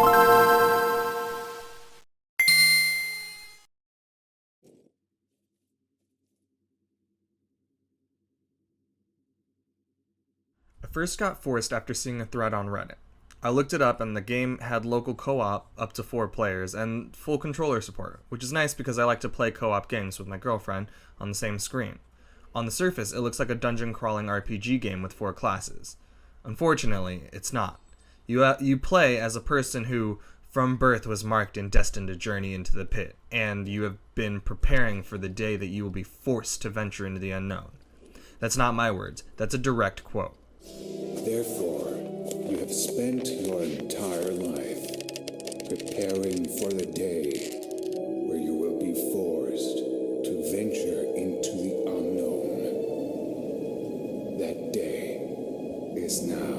I first got forced after seeing a thread on Reddit. I looked it up and the game had local co-op up to 4 players and full controller support, which is nice because I like to play co-op games with my girlfriend on the same screen. On the surface, it looks like a dungeon crawling RPG game with 4 classes. Unfortunately, it's not. You play as a person who, from birth, was marked and destined to journey into the pit, and you have been preparing for the day that you will be forced to venture into the unknown. That's not my words, that's a direct quote. Therefore, you have spent your entire life preparing for the day where you will be forced to venture into the unknown. That day is now.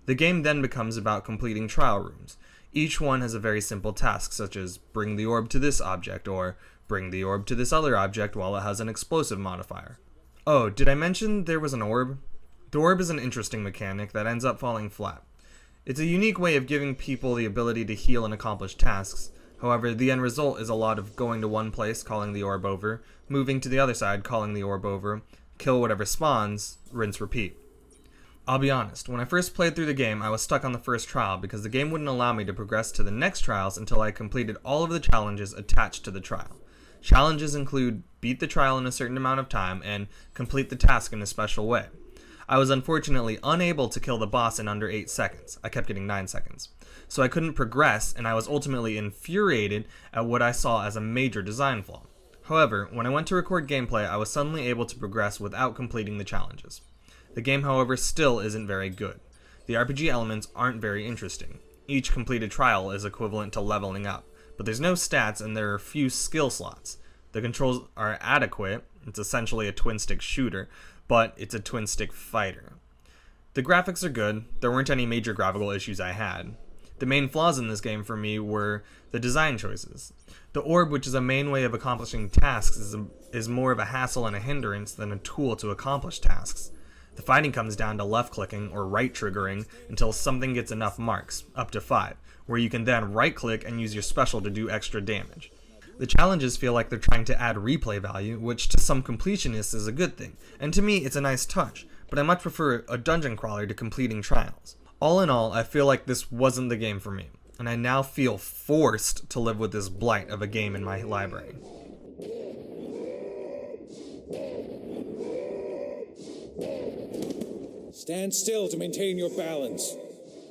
The game then becomes about completing trial rooms. Each one has a very simple task, such as bring the orb to this object, or bring the orb to this other object while it has an explosive modifier. Oh, did I mention there was an orb? The orb is an interesting mechanic that ends up falling flat. It's a unique way of giving people the ability to heal and accomplish tasks. However, the end result is a lot of going to one place, calling the orb over, moving to the other side, calling the orb over, kill whatever spawns, rinse, repeat. I'll be honest, when I first played through the game, I was stuck on the first trial because the game wouldn't allow me to progress to the next trials until I completed all of the challenges attached to the trial. Challenges include beat the trial in a certain amount of time and complete the task in a special way. I was unfortunately unable to kill the boss in under 8 seconds. I kept getting 9 seconds. So I couldn't progress, and I was ultimately infuriated at what I saw as a major design flaw. However, when I went to record gameplay, I was suddenly able to progress without completing the challenges. The game, however, still isn't very good. The RPG elements aren't very interesting. Each completed trial is equivalent to leveling up, but there's no stats and there are few skill slots. The controls are adequate, it's essentially a twin-stick shooter, but it's a twin-stick fighter. The graphics are good, there weren't any major graphical issues I had. The main flaws in this game for me were the design choices. The orb, which is a main way of accomplishing tasks, is more of a hassle and a hindrance than a tool to accomplish tasks. The fighting comes down to left-clicking or right-triggering until something gets enough marks, up to 5, where you can then right-click and use your special to do extra damage. The challenges feel like they're trying to add replay value, which to some completionists is a good thing, and to me it's a nice touch, but I much prefer a dungeon crawler to completing trials. All in all, I feel like this wasn't the game for me, and I now feel forced to live with this blight of a game in my library. Stand still to maintain your balance.